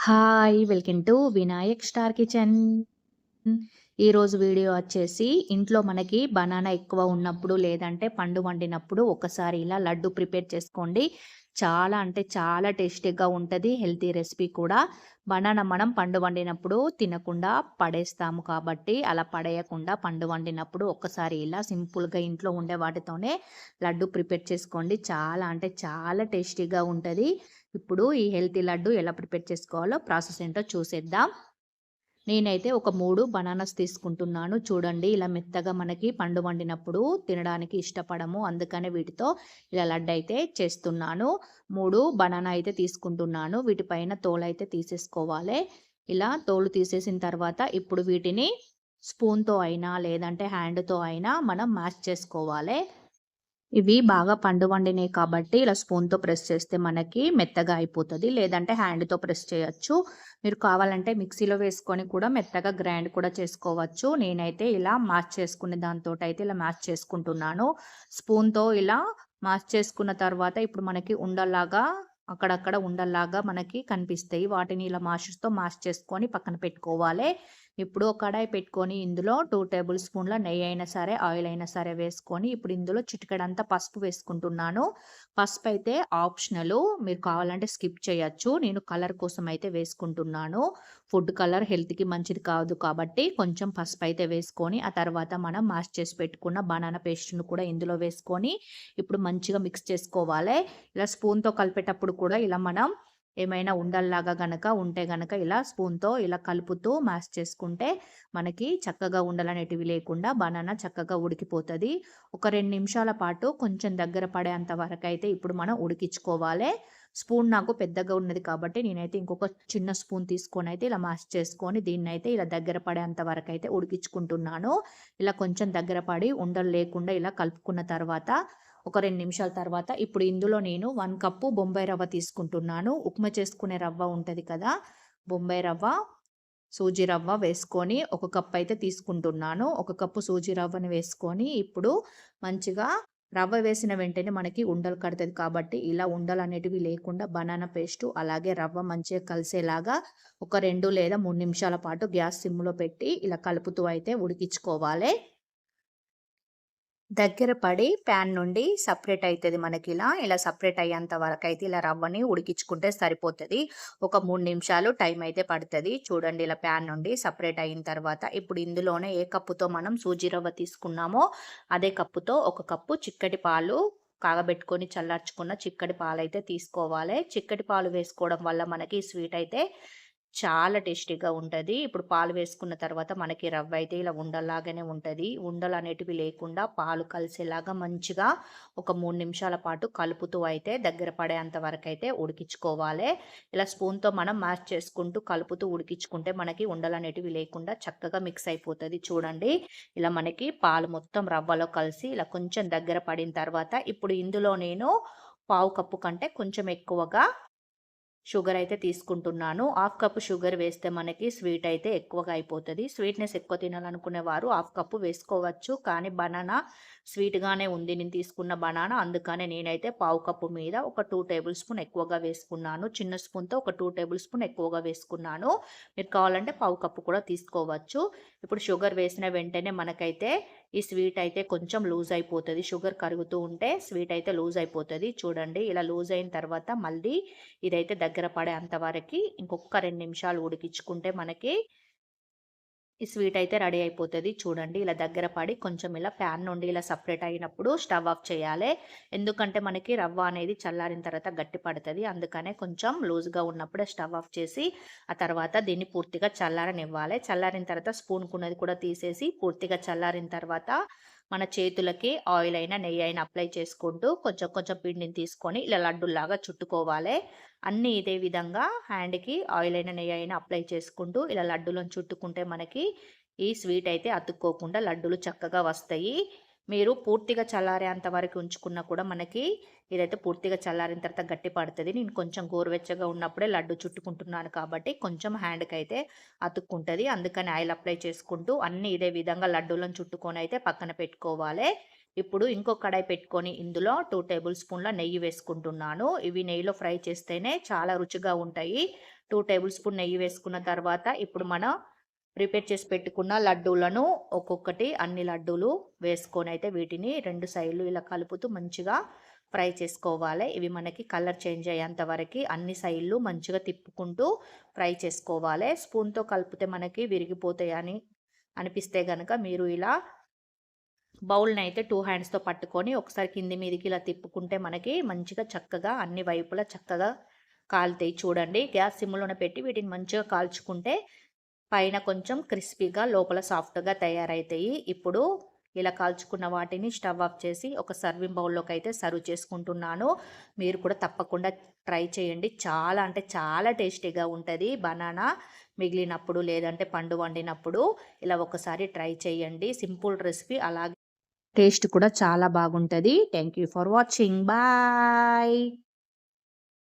Hi! Welcome to Vinayak star kitchen. ఈరోజు video వచ్చేసి ఇంట్లో మనకి బనానా ఎక్కువ ఉన్నప్పుడు లేదంటే పండు వండినప్పుడు ఒకసారి ఇలా లడ్డు ప్రిపేర్ చేసుకోండి. చాలా అంటే చాలా టేస్టీగా ఉంటది. హెల్తీ రెసిపీ కూడా. బనానా మనం పండు వండినప్పుడు తినకుండా పడేస్తాము కాబట్టి అలా పడేయకుండా పండు వండినప్పుడు ఒక్కసారి ఇలా సింపుల్‌గా ఇంట్లో ఉండే వాటితోనే లడ్డు ప్రిపేర్ చేసుకోండి. చాలా అంటే చాలా టేస్టీగా ఉంటది. ఇప్పుడు ఈ హెల్తీ లడ్డు ఎలా ప్రిపేర్ చేసుకోవాలో ప్రాసెస్ ఏంటో చూసేద్దాం. నేనైతే ఒక 3 బనానాస్ తీసుకుంటున్నాను. చూడండి ఇలా మెత్తగా మనకి పండు వండినప్పుడు తినడానికి ఇష్టపడము. అందుకనే వీటితో ఇలా లడ్డయితే చేస్తున్నాను. 3 బనానా అయితే తీసుకుంటున్నాను. వీటిపైన తోలైతే తీసేసుకోవాలి. ఇలా తోలు తీసేసిన తర్వాత ఇప్పుడు వీటిని స్పూన్‌తో అయినా లేదంటే హ్యాండ్‌తో అయినా మనం మ్యాష్ చేసుకోవాలి. ఇవి బాగా పండు వండినయి కాబట్టి ఇలా స్పూన్‌తో ప్రెస్ చేస్తే మనకి మెత్తగా అయిపోతది. లేదంటే హ్యాండ్‌తో ప్రెస్ చేయొచ్చు. మీరు కావాలంటే మిక్సీలో వేసుకొని కూడా మెత్తగా గ్రైండ్ కూడా చేసుకోవచ్చు. నేనైతే ఇలా మ్యాష్ చేసుకునే దాంతోటైతే ఇలా మ్యాష్ చేసుకుంటున్నాను. స్పూన్‌తో ఇలా మ్యాష్ చేసుకున్న తర్వాత ఇప్పుడు మనకి ఉండల్లాగా అక్కడక్కడ ఉండల్లాగా మనకి కనిపిస్తాయి. వాటిని ఇలా మ్యాష్ చేసుకొని పక్కన పెట్టుకోవాలి. ఇప్పుడు ఒక కడాయి పెట్టుకొని ఇందులో 2 టేబుల్ స్పూన్ల నెయ్యి అయినా సరే, ఆయిల్ అయినా సరే వేసుకొని ఇప్పుడు ఇందులో చిటికెడంతా పసుపు వేసుకుంటున్నాను. పసుపు అయితే ఆప్షనల్. మీరు కావాలంటే స్కిప్ చేయొచ్చు. నేను కలర్ కోసం అయితే వేసుకుంటున్నాను. ఫుడ్ కలర్ హెల్త్‌కి మంచిది కాదు కాబట్టి కొంచెం పసుపు అయితే వేసుకొని, ఆ తర్వాత మనం మ్యాష్ చేసి పెట్టుకున్న బనానా పేస్ట్‌ని కూడా ఇందులో వేసుకొని ఇప్పుడు మంచిగా మిక్స్ చేసుకోవాలి. ఇలా స్పూన్‌తో కలిపేటప్పుడు కూడా ఇలా మనం ఏమైనా ఉండల్లాగా గనక ఉంటే గనక ఇలా స్పూన్‌తో ఇలా కలుపుతూ మ్యాష్ చేసుకుంటే మనకి చక్కగా ఉండలనేటివి లేకుండా బనానా చక్కగా ఉడికిపోతది. ఒక 2 నిమిషాల పాటు కొంచెం దగ్గర పడేంత వరకైతే ఇప్పుడు మనం ఉడికించుకోవాలే. స్పూన్ నాకు పెద్దగా ఉన్నది కాబట్టి నేనైతే ఇంకొక చిన్న స్పూన్ తీసుకొనైతే ఇలా మ్యాష్ చేసుకొని దీన్నైతే ఇలా దగ్గర పడేంత వరకైతే ఉడికించుకుంటున్నాను. ఇలా కొంచెం దగ్గర పడి ఉండలు లేకుండా ఇలా కలుపుకున్న తర్వాత ఒక 2 నిమిషాల తర్వాత ఇప్పుడు ఇందులో నేను 1 కప్పు బొంబాయి రవ్వ తీసుకుంటున్నాను. ఉప్మా చేసుకునే రవ్వ ఉంటది కదా! బొంబాయి రవ్వ, సూజీ రవ్వ వేసుకొని ఒక కప్ అయితే తీసుకుంటున్నాను. ఒక కప్పు సూజీ రవ్వని వేసుకొని ఇప్పుడు మంచిగా రవ్వ వేసిన వెంటనే మనకి ఉండలు కడతది కాబట్టి ఇలా ఉండలనేటివి లేకుండా బనానా పేస్టు అలాగే రవ్వ మంచిగా కలిసేలాగా ఒక 2 లేదా 3 నిమిషాల పాటు గ్యాస్ సిమ్‌లో పెట్టి ఇలా కలుపుతూ అయితే ఉడికించుకోవాలే. దగ్గర పడి ప్యాన్ నుండి సెపరేట్ అయితది మనకిలా. ఇలా సెపరేట్ అయ్యేంత వరకైతే ఇలా రవ్వని ఉడికించుకుంటే సరిపోతది. ఒక 3 నిమిషాలు టైం అయితే పడతది. చూడండి ఇలా ప్యాన్ నుండి సెపరేట్ అయిన తర్వాత ఇప్పుడు ఇందులోనే ఏ కప్పుతో మనం సూజీ రవ్వ తీసుకున్నామో అదే కప్పుతో ఒక కప్పు చిక్కటి పాలు కాగబెట్టుకొని చల్లార్చుకున్న చిక్కటి పాలైతే తీసుకోవాలి. చిక్కటి పాలు వేసుకోవడం వల్ల మనకి స్వీట్ అయితే చాలా టేస్టీగా ఉంటది. ఇప్పుడు పాలు వేసుకున్న తర్వాత మనకి రవ్వ అయితే ఇలా ఉండల్లాగానే ఉంటది. ఉండలనేటివి లేకుండా పాలు కలిసేలాగా మంచిగా ఒక 3 నిమిషాల పాటు కలుపుతూ అయితే దగ్గర పడేంత వరకైతే ఉడికించుకోవాలే. ఇలా స్పూన్‌తో మనం మ్యాష్ చేసుకుంటూ కలుపుతూ ఉడికించుకుంటే మనకి ఉండలనేటివి లేకుండా చక్కగా మిక్స్ అయిపోతది. చూడండి ఇలా మనకి పాలు మొత్తం రవ్వలో కలిసి ఇలా కొంచెం దగ్గర పడిన తర్వాత ఇప్పుడు ఇందులో నేను పావు కప్పు కంటే కొంచెం ఎక్కువగా షుగర్ అయితే తీసుకుంటున్నాను. హాఫ్ కప్ షుగర్ వేస్తే మనకి స్వీట్ అయితే ఎక్కువగా అయిపోతది. స్వీట్‌నెస్ ఎక్కువ తినాలనుకునేవారు హాఫ్ కప్ వేసుకోవచ్చు. కానీ బనానా స్వీట్‌గానే ఉంది. నేను తీసుకున్న బనానా అందుకనే నేనైతే పావు కప్పు మీద ఒక 2 టేబుల్ స్పూన్ ఎక్కువగా వేసుకున్నాను. చిన్న స్పూన్‌తో ఒక 2 టేబుల్ స్పూన్ ఎక్కువగా వేసుకున్నాను. మీరు కావాలంటే పావు కప్పు కూడా తీసుకోవచ్చు. ఇప్పుడు షుగర్ వేసిన వెంటనే మనకైతే ఈ స్వీట్ అయితే కొంచెం లూజ్ అయిపోతది. షుగర్ కరుగుతూ ఉంటే స్వీట్ అయితే లూజ్ అయిపోతది. చూడండి ఇలా లూజ్ అయిన తర్వాత మళ్ళీ ఇదైతే దగ్గర పడేంత వరకి ఇంకొక 2 నిమిషాలు ఉడికించుకుంటే మనకి ఈ స్వీట్ అయితే రెడీ అయిపోతది. చూడండి ఇలా దగ్గర పడి కొంచెం ఇలా ప్యాన్ నుండి ఇలా సెపరేట్ అయినప్పుడు స్టవ్ ఆఫ్ చేయాలి. ఎందుకంటే మనకి రవ్వ అనేది చల్లారిన తర్వాత గట్టి పడతది. అందుకనే కొంచెం లూజ్‌గా ఉన్నప్పుడే స్టవ్ ఆఫ్ చేసి ఆ తర్వాత దీన్ని పూర్తిగా చల్లారనివ్వాలి. చల్లారిన తర్వాత స్పూన్‌కున్నది కూడా తీసేసి పూర్తిగా చల్లారిన తర్వాత మన చేతులకి ఆయిల్ అయినా, నెయ్యి అయినా అప్లై చేసుకుంటూ కొంచెం కొంచెం పిండిని తీసుకొని ఇలా లడ్డూల్లాగా చుట్టుకోవాలే. అన్నీ ఇదే విధంగా హ్యాండ్‌కి ఆయిల్ అయినా, నెయ్యి అయినా అప్లై చేసుకుంటూ ఇలా లడ్డూలను చుట్టుకుంటే మనకి ఈ స్వీట్ అయితే అతుక్కోకుండా లడ్డూలు చక్కగా వస్తాయి. మీరు పూర్తిగా చల్లారేంత వరకు ఉంచుకున్నా కూడా మనకి ఇదైతే పూర్తిగా చల్లారిన తర్వాత గట్టి పడతది. నేను కొంచెం గోరువెచ్చగా ఉన్నప్పుడే లడ్డు చుట్టుకుంటున్నాను కాబట్టి కొంచెం హ్యాండ్‌కైతే అతుక్కుంటది. అందుకని ఆయిల్ అప్లై చేసుకుంటూ అన్నీ ఇదే విధంగా లడ్డూలను చుట్టుకొనైతే పక్కన పెట్టుకోవాలే. ఇప్పుడు ఇంకో కడాయి పెట్టుకొని ఇందులో 2 టేబుల్ స్పూన్ల నెయ్యి వేసుకుంటున్నాను. ఇవి నెయ్యిలో ఫ్రై చేస్తేనే చాలా రుచిగా ఉంటాయి. 2 టేబుల్ స్పూన్ నెయ్యి వేసుకున్న తర్వాత ఇప్పుడు మనం ప్రిపేర్ చేసి పెట్టుకున్న లడ్డూలను ఒక్కొక్కటి అన్ని లడ్డూలు వేసుకొని అయితే వీటిని 2 సైడ్లు ఇలా కలుపుతూ మంచిగా ఫ్రై చేసుకోవాలి. ఇవి మనకి కలర్ చేంజ్ అయ్యేంత వరకు అన్ని సైడ్లు మంచిగా తిప్పుకుంటూ ఫ్రై చేసుకోవాలి. స్పూన్తో కలిపితే మనకి విరిగిపోతాయని అనిపిస్తే గనక మీరు ఇలా బౌల్ని అయితే 2 హ్యాండ్స్తో పట్టుకొని ఒకసారి కింది మీదికి ఇలా తిప్పుకుంటే మనకి మంచిగా చక్కగా అన్ని వైపులా చక్కగా కాలుతాయి. చూడండి, గ్యాస్ సిమ్లోనే పెట్టి వీటిని మంచిగా కాల్చుకుంటే పైన కొంచెం క్రిస్పీగా లోపల సాఫ్ట్గా తయారవుతాయి. ఇప్పుడు ఇలా కాల్చుకున్న వాటిని స్టవ్ ఆఫ్ చేసి ఒక సర్వింగ్ బౌల్లోకి అయితే సర్వ్ చేసుకుంటున్నాను. మీరు కూడా తప్పకుండా ట్రై చేయండి. చాలా అంటే చాలా టేస్టీగా ఉంటుంది. బనానా మిగిలినప్పుడు లేదంటే పండు వండినప్పుడు ఇలా ఒకసారి ట్రై చేయండి. సింపుల్ రెసిపీ, అలాగే టేస్ట్ కూడా చాలా బాగుంటుంది. Thank you for watching. Bye.